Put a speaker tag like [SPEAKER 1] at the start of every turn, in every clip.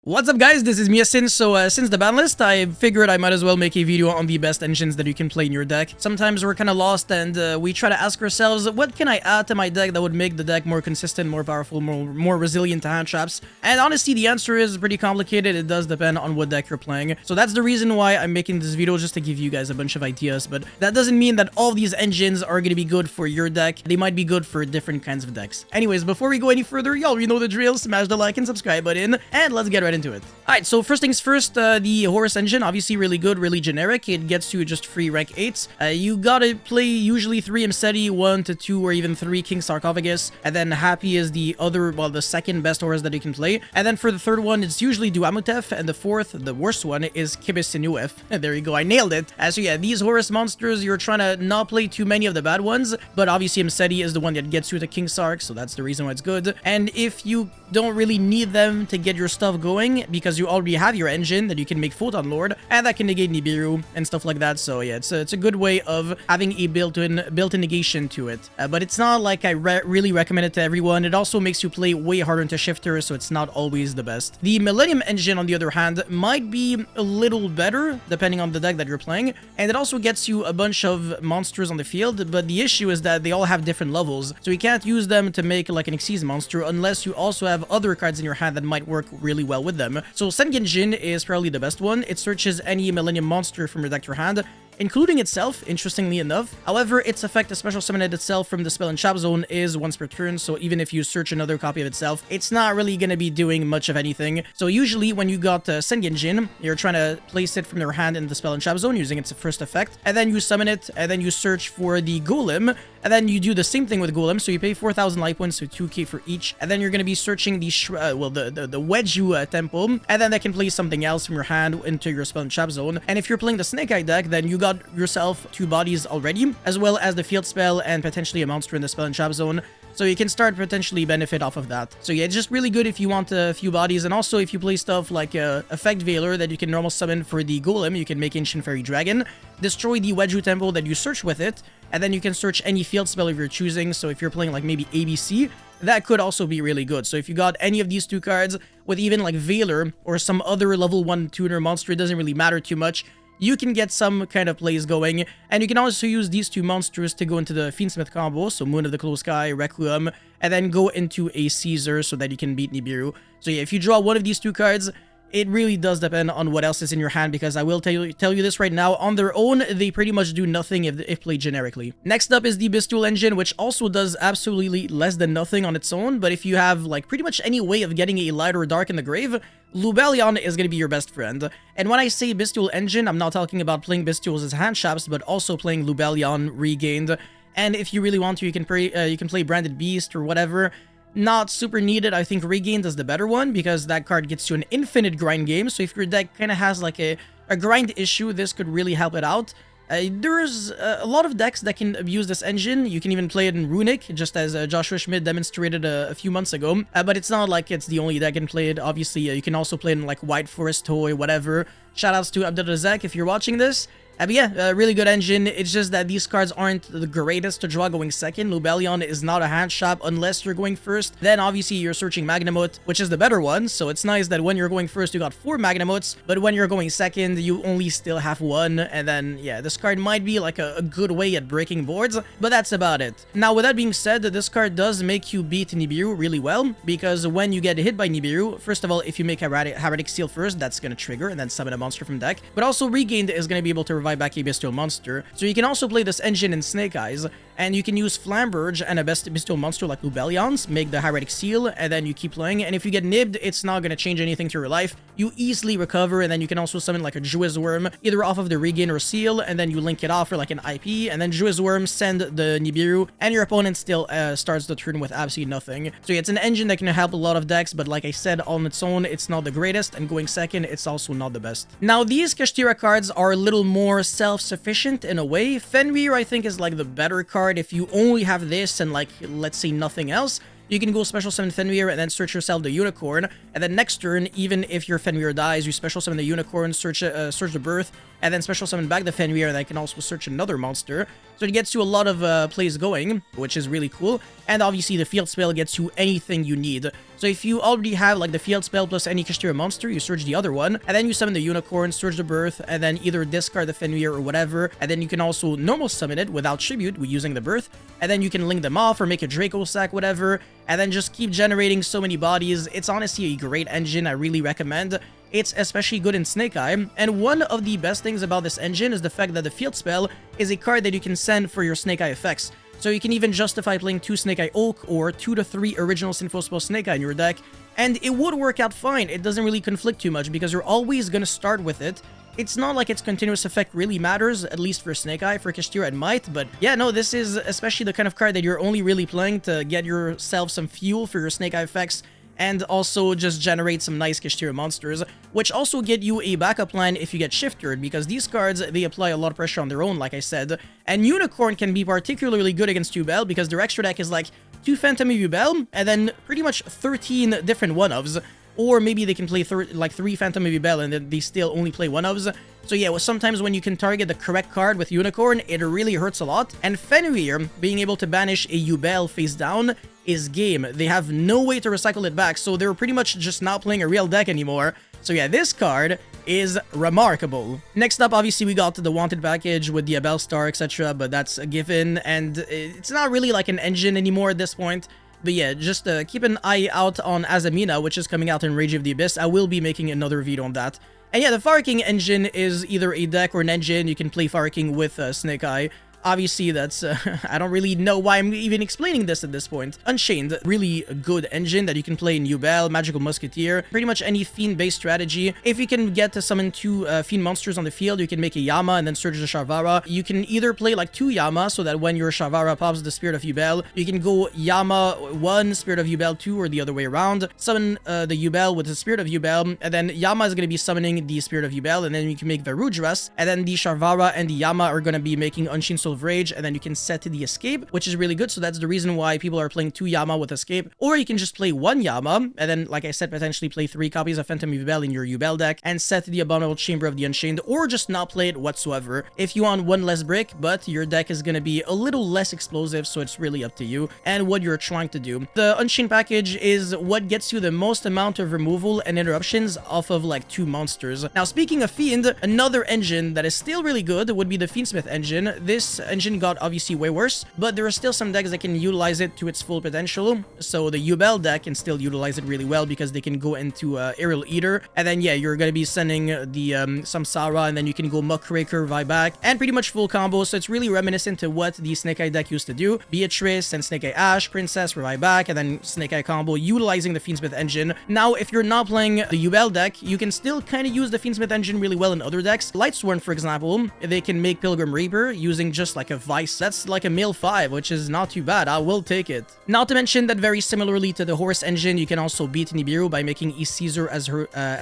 [SPEAKER 1] What's up guys, this is Miasin. Since the ban list, I figured I might as well make a video on the best engines that you can play in your deck. Sometimes we're kind of lost and we try to ask ourselves, what can I add to my deck that would make the deck more consistent, more powerful, more resilient to hand traps? And honestly, the answer is pretty complicated. It does depend on what deck you're playing. So that's the reason why I'm making this video, just to give you guys a bunch of ideas. But that doesn't mean that all these engines are going to be good for your deck. They might be good for different kinds of decks. Anyways, before we go any further, y'all already know the drill. Smash the like and subscribe button, and let's get right into it. Alright, so first things first, the Horus engine, obviously really good, really generic. It gets you just free rank 8s. You gotta play usually 3 Imseti, 1 to 2 or even 3 King Sarcophagus, and then Happy is the other, well, the second best Horus that you can play. And then for the third one, it's usually Duamutef, and the fourth, the worst one, is Kibisinuef. There you go, I nailed it. So yeah, these Horus monsters, you're trying to not play too many of the bad ones, but obviously Imseti is the one that gets you to King Sark, so that's the reason why it's good. And if you don't really need them to get your stuff going, because you already have your engine, that you can make Photon Lord, and that can negate Nibiru and stuff like that. So yeah, it's a good way of having a built-in negation to it. But it's not like I really recommend it to everyone. It also makes you play way harder into Shifter, so it's not always the best. The Millennium engine, on the other hand, might be a little better, depending on the deck that you're playing, and it also gets you a bunch of monsters on the field, but the issue is that they all have different levels, so you can't use them to make like an Xyz monster unless you also have other cards in your hand that might work really well with them. So Sengenjin is probably the best one. It searches any Millennium monster from your deck to your hand, including itself, interestingly enough. However, its effect to special summon it itself from the spell and trap zone is once per turn, so even if you search another copy of itself, it's not really gonna be doing much of anything. So usually when you got Sengenjin, you're trying to place it from your hand in the spell and trap zone using its first effect, and then you summon it, and then you search for the Golem, and then you do the same thing with Golem, so you pay 4,000 life points, so 2k for each, and then you're gonna be searching the Wedju Temple, and then that can place something else from your hand into your spell and trap zone. And if you're playing the Snake Eye deck, then you got yourself 2 bodies already, as well as the field spell and potentially a monster in the spell and trap zone. So you can start potentially benefit off of that. So yeah, it's just really good if you want a few bodies, and also if you play stuff like Effect Veiler that you can normal summon for the Golem, you can make Ancient Fairy Dragon, destroy the Wedju Temple that you search with it, and then you can search any field spell if you're choosing. So if you're playing like maybe ABC, that could also be really good. So if you got any of these 2 cards with even like Veiler or some other level 1 tuner monster, it doesn't really matter too much. You can get some kind of plays going, and you can also use these 2 monsters to go into the Fiendsmith combo, so Moon of the Closed Sky, Requiem, and then go into a Caesar so that you can beat Nibiru. So yeah, if you draw one of these 2 cards, it really does depend on what else is in your hand, because I will tell you this right now, on their own, they pretty much do nothing if played generically. Next up is the Bestial engine, which also does absolutely less than nothing on its own, but if you have like pretty much any way of getting a light or dark in the grave, Lubellion is going to be your best friend. And when I say Bestial engine, I'm not talking about playing Bestials as hand traps, but also playing Lubellion Regained. And if you really want to, you can play Branded Beast or whatever. Not super needed. I think Regained is the better one, because that card gets you an infinite grind game. So if your deck kind of has like a grind issue, this could really help it out. There's a lot of decks that can abuse this engine. You can even play it in Runic, just as Joshua Schmidt demonstrated a few months ago. But it's not like it's the only deck can play it. Obviously, you can also play it in like White Forest Toy, whatever. Shoutouts to Abdulrazak if you're watching this. But yeah, really good engine. It's just that these cards aren't the greatest to draw going second. Lubellion is not a hand trap unless you're going first. Then obviously you're searching Magnamote, which is the better one. So it's nice that when you're going first, you got 4 Magnamotes, but when you're going second, you only still have 1. And then yeah, this card might be like a good way at breaking boards, but that's about it. Now with that being said, this card does make you beat Nibiru really well, because when you get hit by Nibiru, first of all, if you make a Heretic Seal first, that's gonna trigger and then summon a monster from deck, but also Regained is gonna be able to revive back a Bestial monster. So you can also play this engine in Snake Eyes, and you can use Flamberge and a Bestial monster like Lubellion's, make the Heretic Seal, and then you keep playing, and if you get nibbed, it's not gonna change anything to your life. You easily recover, and then you can also summon like a Druid's Worm, either off of the Regain or Seal, and then you link it off for like an IP, and then Druid's Worm send the Nibiru, and your opponent still starts the turn with absolutely nothing. So yeah, it's an engine that can help a lot of decks, but like I said, on its own, it's not the greatest, and going second, it's also not the best. Now, these Kashtira cards are a little more self-sufficient in a way. Fenrir, I think, is like the better card if you only have this and like, let's say, nothing else. You can go special summon Fenrir and then search yourself the Unicorn, and then next turn, even if your Fenrir dies, you special summon the Unicorn, search the Birth, and then special summon back the Fenrir, and I can also search another monster. So it gets you a lot of plays going, which is really cool. And obviously the field spell gets you anything you need. So if you already have like the field spell plus any Kashtira monster, you search the other one, and then you summon the unicorn, search the birth, and then either discard the Fenir or whatever, and then you can also normal summon it without tribute using the birth, and then you can link them off or make a Draco sack, whatever, and then just keep generating so many bodies. It's honestly a great engine. I really recommend. It's especially good in Snake Eye, and one of the best things about this engine is the fact that the field spell is a card that you can send for your Snake Eye effects. So you can even justify playing 2 Snake Eye Oak or 2 to 3 original Sinful Spell Snake Eye in your deck, and it would work out fine. It doesn't really conflict too much because you're always going to start with it. It's not like its continuous effect really matters, at least for Snake Eye. For Kashtira it might, but yeah, no, this is especially the kind of card that you're only really playing to get yourself some fuel for your Snake Eye effects, and also just generate some nice Kashtira monsters, which also get you a backup plan if you get shifted, because these cards, they apply a lot of pressure on their own, like I said, and Unicorn can be particularly good against Yubel, because their extra deck is like 2 Phantom of Yubel, and then pretty much 13 different one-ofs, or maybe they can play like 3 Phantom of Yubel and then they still only play one-ofs. So yeah, well, sometimes when you can target the correct card with Unicorn, it really hurts a lot. And Fenir, being able to banish a Yubel face down is game. They have no way to recycle it back, so they're pretty much just not playing a real deck anymore. So yeah, this card is remarkable. Next up, obviously, we got the Wanted package with the Abel Star, etc., but that's a given, and it's not really like an engine anymore at this point. But yeah, just keep an eye out on Azamina, which is coming out in Rage of the Abyss. I will be making another video on that. And yeah, the Fire King engine is either a deck or an engine. You can play Fire King with Snake Eye. Obviously, that's, I don't really know why I'm even explaining this at this point. Unchained, really good engine that you can play in Yubel, Magical Musketeer, pretty much any Fiend-based strategy. If you can get to summon 2 Fiend monsters on the field, you can make a Yama and then search the Sharvara. You can either play like 2 Yama, so that when your Sharvara pops the Spirit of Yubel, you can go Yama 1, Spirit of Yubel 2, or the other way around. Summon the Yubel with the Spirit of Yubel, and then Yama is going to be summoning the Spirit of Yubel, and then you can make Verudras, and then the Sharvara and the Yama are going to be making Unchained Soul of Rage, and then you can set the Escape, which is really good. So that's the reason why people are playing 2 Yama with Escape, or you can just play 1 Yama, and then, like I said, potentially play 3 copies of Phantom Yubel in your Yubel deck, and set the Abominable Chamber of the Unchained, or just not play it whatsoever if you want 1 less brick, but your deck is going to be a little less explosive, so it's really up to you and what you're trying to do. The Unchained package is what gets you the most amount of removal and interruptions off of like 2 monsters. Now, speaking of Fiend, another engine that is still really good would be the Fiendsmith engine. This engine got obviously way worse, but there are still some decks that can utilize it to its full potential. So the Yubel deck can still utilize it really well because they can go into Aerial Eater, and then yeah, you're gonna be sending the Samsara, and then you can go Muckraker, Viback, and pretty much full combo. So it's really reminiscent to what the Snake Eye deck used to do. Beatrice and Snake Eye Ash, Princess, Revive Back, and then Snake Eye combo utilizing the Fiendsmith engine. Now, if you're not playing the Yubel deck, you can still kind of use the Fiendsmith engine really well in other decks. Lightsworn, for example, they can make Pilgrim Reaper using just like a Vice. That's like a mill 5, which is not too bad. I will take it. Not to mention that very similarly to the Horse engine, you can also beat Nibiru by making East Caesar as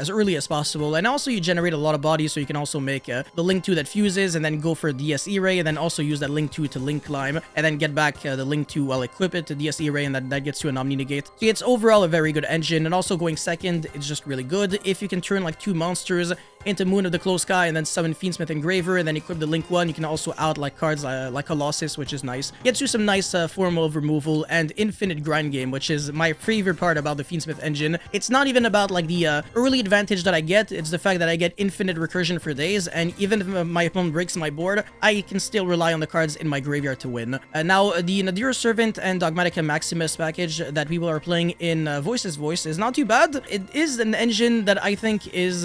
[SPEAKER 1] early as possible, and also you generate a lot of bodies, so you can also make the Link 2 that fuses, and then go for DSE Ray, and then also use that Link 2 to Link Climb, and then get back the Link 2 while equip it to DSE Ray, and that gets you an Omni Negate. So it's overall a very good engine, and also going second, it's just really good. If you can turn like 2 monsters into Moon of the Closed Sky, and then summon Fiendsmith Engraver, and then equip the Link 1, you can also out like cards like Colossus, which is nice. Gets you some nice form of removal and infinite grind game, which is my favorite part about the Fiendsmith engine. It's not even about like the early advantage that I get, it's the fact that I get infinite recursion for days, and even if my opponent breaks my board, I can still rely on the cards in my graveyard to win. Now, the Nadir Servant and Dogmatica Maximus package that people are playing in Voices Voice is not too bad. It is an engine that I think is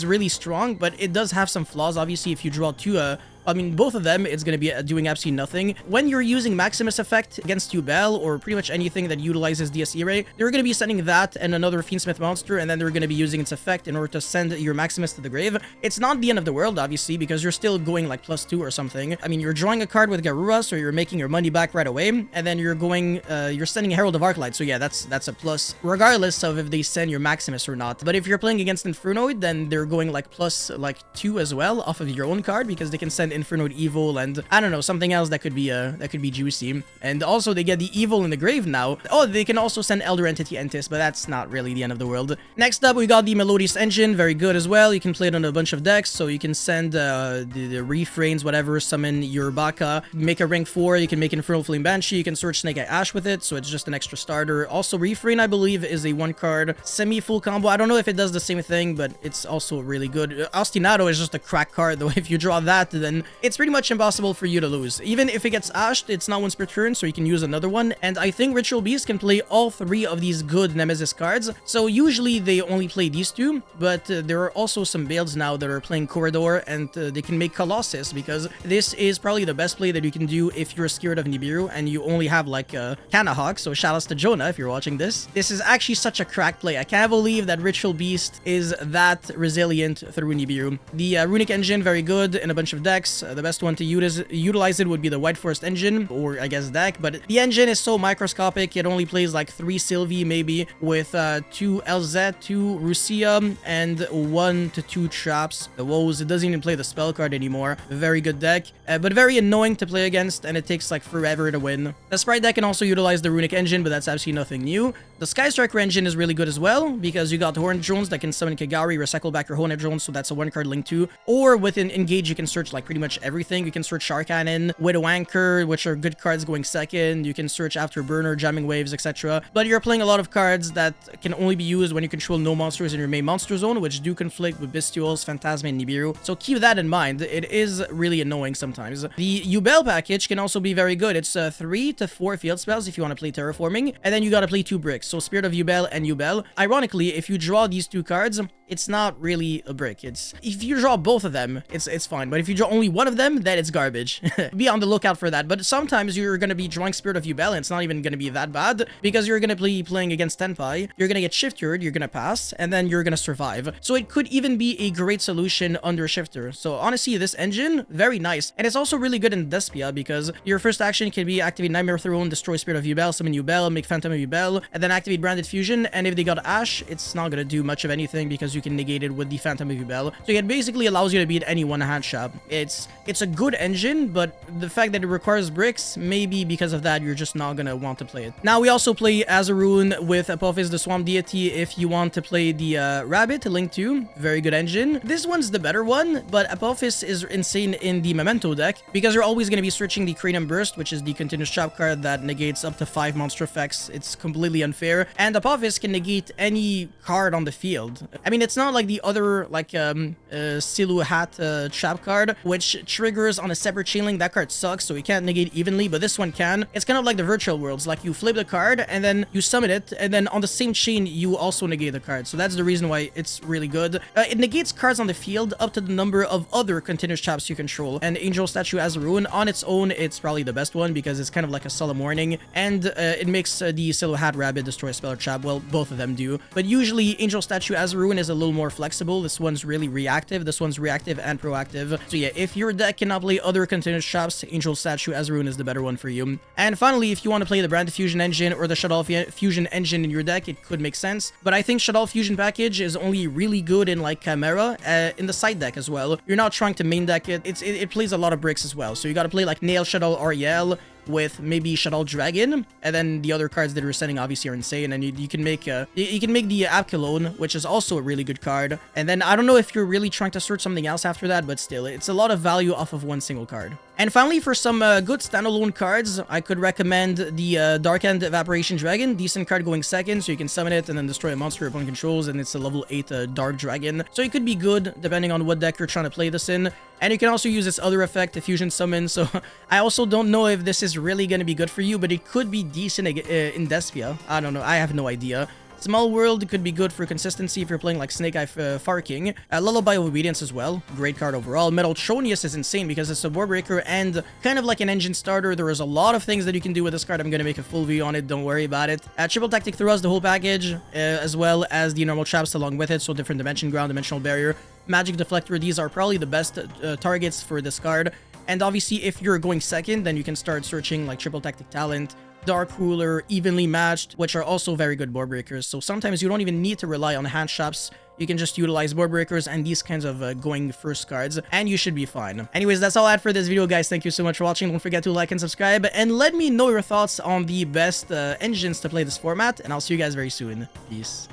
[SPEAKER 1] really strong, but it does have some flaws. Obviously, if you draw 2 I mean, both of them, it's going to be doing absolutely nothing. When you're using Maximus effect against Yubel, or pretty much anything that utilizes DSE Ray, they're going to be sending that and another Fiendsmith monster, and then they're going to be using its effect in order to send your Maximus to the grave. It's not the end of the world, obviously, because you're still going like +2 or something. I mean, you're drawing a card with Garura, so you're making your money back right away, and then you're going, you're sending Herald of Arclight, so yeah, that's a plus, regardless of if they send your Maximus or not. But if you're playing against Infernoid, then they're going like +2 as well off of your own card, because they can send send Infernoid Evil and I don't know, something else that could be juicy. And also they get the Evil in the grave now. Oh, they can also send Elder Entity Entis, but that's not really the end of the world. Next up, we got the Melodic engine, very good as well. You can play it on a bunch of decks, so you can send the refrains, whatever, summon your Baka, make a rank 4, you can make Infernal Flame Banshee, you can search Snake Eye Ash with it, so it's just an extra starter. Also, Refrain, I believe, is a 1-card semi-full combo. I don't know if it does the same thing, but it's also really good. Ostinato is just a crack card, though. If you draw that, then it's pretty much impossible for you to lose. Even if it gets ashed, it's not once per turn, so you can use another one. And I think Ritual Beast can play all 3 of these good Nemesis cards. So usually they only play these 2, but there are also some builds now that are playing Corridor, and they can make Colossus, because this is probably the best play that you can do if you're scared of Nibiru and you only have like Kanahawk. So shoutouts to Jonah if you're watching this. This is actually such a crack play. I can't believe that Ritual Beast is that resilient through Nibiru. The Runic engine, very good in a bunch of decks. The best one to utilize it would be the White Forest engine, or I guess deck, but the engine is so microscopic. It only plays like 3 Sylvie maybe, with 2 LZ, 2 Rusia, and 1 to 2 traps. The woes, it doesn't even play the spell card anymore. A very good deck, but very annoying to play against, and it takes like forever to win. The Sprite deck can also utilize the Runic engine, but that's absolutely nothing new. The Sky Striker engine is really good as well, because you got Hornet Drones that can summon Kagari, recycle back your Hornet Drones, so that's a 1-card link too. Or within Engage, you can search like pretty much everything. You can search Shark Cannon, Widow Anchor, which are good cards going second. You can search Afterburner, Jamming Waves, etc. But you're playing a lot of cards that can only be used when you control no monsters in your main monster zone, which do conflict with Bestials, Phantasma, and Nibiru. So keep that in mind. It is really annoying sometimes. The Yubel package can also be very good. It's 3 to 4 field spells if you want to play Terraforming, and then you gotta play 2 bricks. So Spirit of Yubel and Yubel. Ironically, if you draw these 2 cards, it's not really a brick. It's if you draw both of them, it's fine. But if you draw only one of them, then it's garbage. Be on the lookout for that. But sometimes you're gonna be drawing Spirit of Yubel, and it's not even gonna be that bad, because you're gonna be playing against Tenpai. You're gonna get Shifted, you're gonna pass, and then you're gonna survive. So it could even be a great solution under Shifter. So honestly, this engine, very nice. And it's also really good in Despia, because your first action can be activate Nightmare Throne, destroy Spirit of Yubel, summon Yubel, make Phantom of Yubel, and then activate Branded Fusion. And if they got Ash, it's not gonna do much of anything, because you can negate it with the Phantom of Yubel. So it basically allows you to beat any one-hand shop. It's a good engine, but the fact that it requires bricks, maybe because of that, you're just not gonna want to play it. Now, we also play Aaroon with Apophis, the Swamp Deity, if you want to play the Rabbit, Link 2. Very good engine. This one's the better one, but Apophis is insane in the Memento deck, because you're always gonna be searching the Cranium Burst, which is the continuous chop card that negates up to 5 monster effects. It's completely unfair. And Apophis can negate any card on the field. I mean, it's not like the other, like, Silhouette trap card, which triggers on a separate chain link. That card sucks, so you can't negate evenly, but this one can. It's kind of like the Virtual Worlds. Like, you flip the card, and then you summon it, and then on the same chain, you also negate the card. So that's the reason why it's really good. It negates cards on the field up to the number of other continuous traps you control. And Angel Statue as Aaroon, on its own, it's probably the best one, because it's kind of like a Solemn Warning, and it makes the Silhouette Rabbit destroy a spell or trap. Well, both of them do. But usually, Angel Statue as Aaroon is a little more flexible. This one's really reactive. This one's reactive and proactive. So yeah, if your deck cannot play other continuous traps, Angel Statue as Aaroon is the better one for you. And finally, if you want to play the Branded Fusion engine or the Shadal Fusion engine in your deck, it could make sense. But I think Shadal Fusion package is only really good in like Chimera, in the side deck as well. You're not trying to main deck it. It plays a lot of bricks as well. So you got to play like Nail Shadal Ariel with maybe Shadal Dragon, and then the other cards that you're sending obviously are insane, and you can make the Abkalone, which is also a really good card. And then I don't know if you're really trying to search something else after that, but still, it's a lot of value off of one single card. And finally, for some good standalone cards, I could recommend the Dark End Evaporation Dragon. Decent card going second, so you can summon it and then destroy a monster your opponent controls, and it's a level 8 Dark Dragon. So it could be good, depending on what deck you're trying to play this in. And you can also use this other effect, the Fusion Summon, so I also don't know if this is really going to be good for you, but it could be decent in Despia. I don't know, I have no idea. Small World could be good for consistency if you're playing like Snake Eye Far King. Lullaby of Obedience as well. Great card overall. Metaltronius is insane because it's a board breaker and kind of like an engine starter. There is a lot of things that you can do with this card. I'm going to make a full video on it. Don't worry about it. Triple Tactic Thrust, the whole package, as well as the normal traps along with it. So different dimension, ground, dimensional barrier, magic deflector. These are probably the best targets for this card. And obviously, if you're going second, then you can start searching like Triple Tactic Talent, Dark Ruler, Evenly Matched, which are also very good board breakers. So sometimes you don't even need to rely on hand shops. You can just utilize board breakers and these kinds of going first cards, and you should be fine. Anyways, that's all I had for this video, guys. Thank you so much for watching. Don't forget to like and subscribe, and let me know your thoughts on the best engines to play this format, and I'll see you guys very soon. Peace.